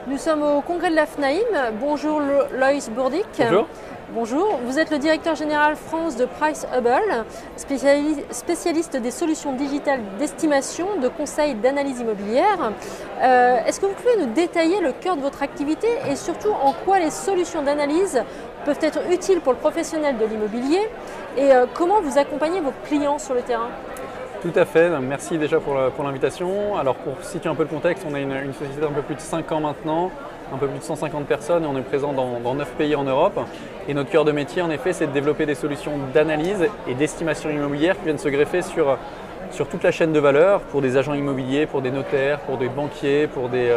Nous sommes au congrès de la FNAIM. Bonjour Loïs Bourdic. Bonjour. Bonjour, vous êtes le directeur général France de PriceHubble, spécialiste des solutions digitales d'estimation, de conseil, d'analyse immobilière. Est-ce que vous pouvez nous détailler le cœur de votre activité et surtout en quoi les solutions d'analyse peuvent être utiles pour le professionnel de l'immobilier et comment vous accompagnez vos clients sur le terrain? Tout à fait, merci déjà pour l'invitation. Alors pour situer un peu le contexte, on a une société d'un peu plus de 5 ans maintenant, un peu plus de 150 personnes et on est présent dans 9 pays en Europe. Et notre cœur de métier en effet c'est de développer des solutions d'analyse et d'estimation immobilière qui viennent se greffer sur toute la chaîne de valeur pour des agents immobiliers, pour des notaires, pour des banquiers, pour des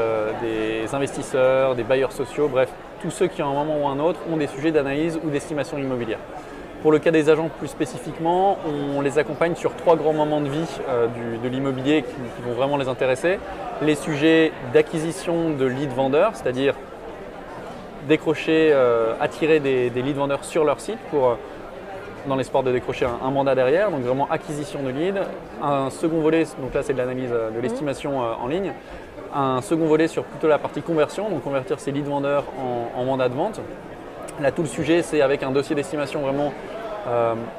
investisseurs, des bailleurs sociaux, bref, tous ceux qui à un moment ou un autre ont des sujets d'analyse ou d'estimation immobilière. Pour le cas des agents plus spécifiquement, on les accompagne sur 3 grands moments de vie de l'immobilier qui vont vraiment les intéresser. Les sujets d'acquisition de leads vendeurs, c'est-à-dire décrocher, attirer des leads vendeurs sur leur site pour, dans l'espoir de décrocher un mandat derrière, donc vraiment acquisition de leads. Un second volet, donc là c'est de l'analyse de l'estimation en ligne. Un second volet sur plutôt la partie conversion, donc convertir ces leads vendeurs en mandat de vente. Là, tout le sujet, c'est avec un dossier d'estimation vraiment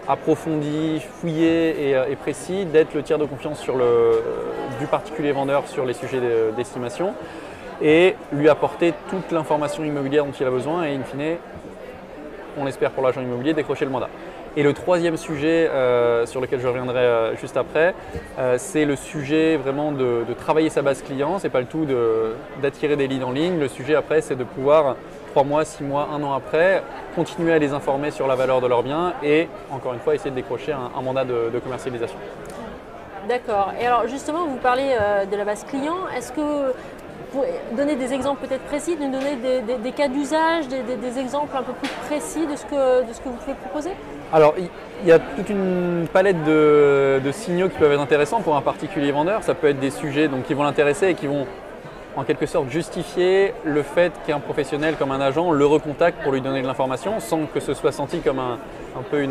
approfondi, fouillé et précis, d'être le tiers de confiance du particulier vendeur sur les sujets d'estimation et lui apporter toute l'information immobilière dont il a besoin et in fine, on espère pour l'agent immobilier, décrocher le mandat. Et le troisième sujet sur lequel je reviendrai juste après, c'est le sujet vraiment de travailler sa base client. Ce n'est pas le tout d'attirer des leads en ligne. Le sujet après, c'est de pouvoir 3 mois, 6 mois, 1 an après, continuer à les informer sur la valeur de leurs biens et encore une fois essayer de décrocher un mandat de commercialisation. D'accord. Et alors justement, vous parlez de la base client. Est-ce que vous pouvez donner des exemples peut-être précis, nous donner des cas d'usage, des exemples un peu plus précis de ce que vous pouvez proposer? Alors, il y a toute une palette de signaux qui peuvent être intéressants pour un particulier vendeur. Ça peut être des sujets qui vont l'intéresser et qui vont en quelque sorte justifier le fait qu'un professionnel comme un agent le recontacte pour lui donner de l'information sans que ce soit senti comme un peu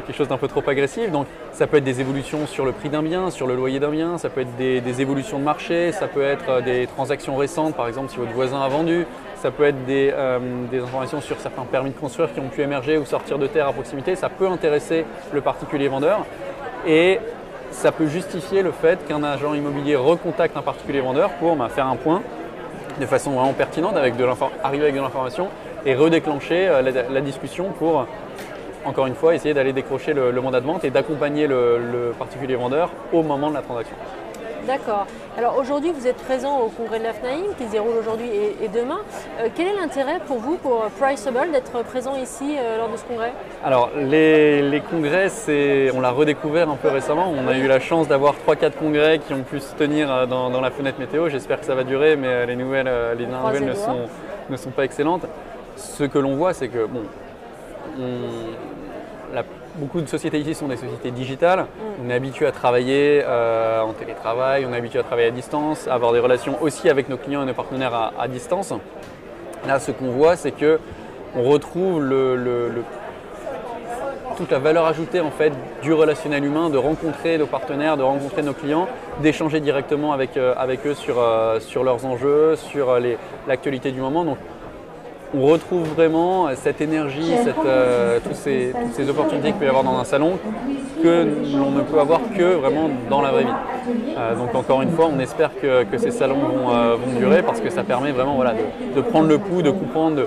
quelque chose d'un peu trop agressif. Donc ça peut être des évolutions sur le prix d'un bien, sur le loyer d'un bien, ça peut être des évolutions de marché, ça peut être des transactions récentes, par exemple si votre voisin a vendu, ça peut être des informations sur certains permis de construire qui ont pu émerger ou sortir de terre à proximité, ça peut intéresser le particulier vendeur et ça peut justifier le fait qu'un agent immobilier recontacte un particulier vendeur pour faire un point de façon vraiment pertinente, arriver avec de l'information et redéclencher la discussion pour, encore une fois, essayer d'aller décrocher le mandat de vente et d'accompagner le particulier vendeur au moment de la transaction. D'accord. Alors aujourd'hui, vous êtes présent au congrès de la FNAIM qui se déroule aujourd'hui et demain. Quel est l'intérêt pour vous, pour PriceHubble, d'être présent ici lors de ce congrès? Alors les congrès, on l'a redécouvert un peu récemment. On a eu la chance d'avoir 3-4 congrès qui ont pu se tenir dans la fenêtre météo. J'espère que ça va durer, mais les dernières nouvelles ne sont pas excellentes. Ce que l'on voit, c'est que beaucoup de sociétés ici sont des sociétés digitales. On est habitué à travailler en télétravail, on est habitué à travailler à distance, à avoir des relations aussi avec nos clients et nos partenaires à distance. Là, ce qu'on voit, c'est qu'on retrouve toute la valeur ajoutée en fait, du relationnel humain, de rencontrer nos partenaires, de rencontrer nos clients, d'échanger directement avec eux sur leurs enjeux, sur l'actualité du moment. Donc, on retrouve vraiment cette énergie, toutes ces opportunités qu'il peut y avoir dans un salon que l'on ne peut avoir que vraiment dans la vraie vie. Donc encore une fois, on espère que ces salons vont durer parce que ça permet vraiment de prendre le pouls, de comprendre,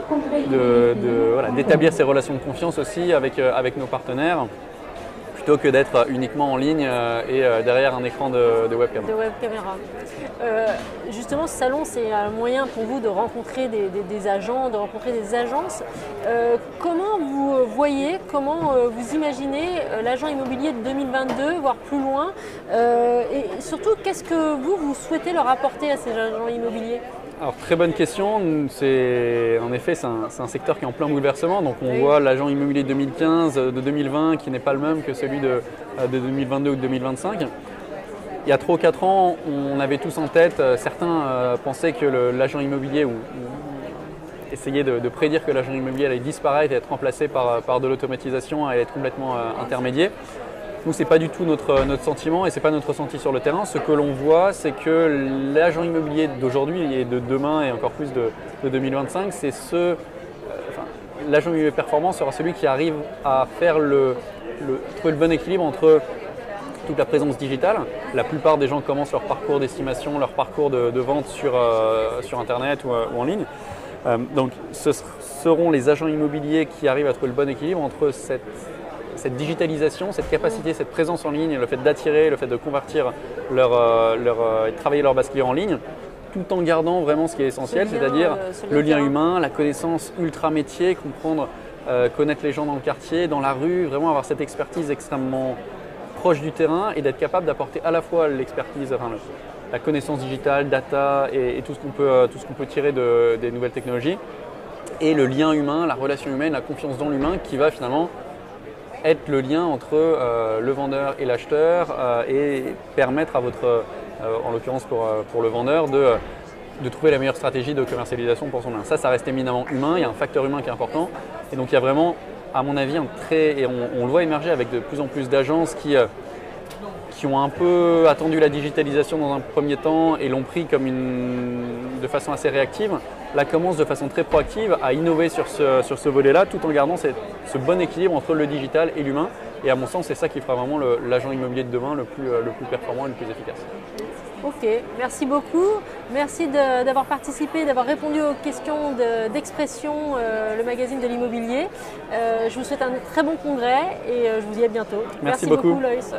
d'établir ces relations de confiance aussi avec nos partenaires, plutôt que d'être uniquement en ligne et derrière un écran de webcam. Justement, ce salon, c'est un moyen pour vous de rencontrer des agents, de rencontrer des agences. Comment vous voyez, comment vous imaginez l'agent immobilier de 2022, voire plus loin et surtout, qu'est-ce que vous souhaitez leur apporter à ces agents immobiliers? Alors très bonne question, en effet c'est un secteur qui est en plein bouleversement, donc on voit l'agent immobilier de 2015, de 2020 qui n'est pas le même que celui de 2022 ou de 2025. Il y a 3 ou 4 ans, on avait tous en tête, certains pensaient que l'agent immobilier ou essayaient de prédire que l'agent immobilier allait disparaître et être remplacé par de l'automatisation et être complètement intermédiaire. Nous, ce n'est pas du tout notre sentiment et ce n'est pas notre ressenti sur le terrain. Ce que l'on voit, c'est que l'agent immobilier d'aujourd'hui et de demain et encore plus de 2025, c'est l'agent immobilier performant sera celui qui arrive à faire trouver le bon équilibre entre toute la présence digitale. La plupart des gens commencent leur parcours d'estimation, leur parcours de vente sur Internet ou en ligne. Donc ce seront les agents immobiliers qui arrivent à trouver le bon équilibre entre cette digitalisation, cette capacité, cette présence en ligne, le fait d'attirer, le fait de convertir et de travailler leur base client en ligne, tout en gardant vraiment ce qui est essentiel, c'est-à-dire le lien humain, la connaissance ultra métier, comprendre, connaître les gens dans le quartier, dans la rue, vraiment avoir cette expertise extrêmement proche du terrain et d'être capable d'apporter à la fois l'expertise, la connaissance digitale, data et tout ce qu'on peut tirer des nouvelles technologies et le lien humain, la relation humaine, la confiance dans l'humain qui va finalement être le lien entre le vendeur et l'acheteur et permettre à en l'occurrence pour le vendeur, de trouver la meilleure stratégie de commercialisation pour son bien. Ça reste éminemment humain, il y a un facteur humain qui est important et donc il y a vraiment, à mon avis, et on le voit émerger avec de plus en plus d'agences qui ont un peu attendu la digitalisation dans un premier temps et l'ont pris de façon assez réactive, là commence de façon très proactive à innover sur ce volet-là tout en gardant ce bon équilibre entre le digital et l'humain. Et à mon sens, c'est ça qui fera vraiment l'agent immobilier de demain le plus performant et le plus efficace. Ok, merci beaucoup. Merci d'avoir participé, d'avoir répondu aux questions d'Expression, le magazine de l'immobilier. Je vous souhaite un très bon congrès et je vous dis à bientôt. Merci beaucoup Loïs.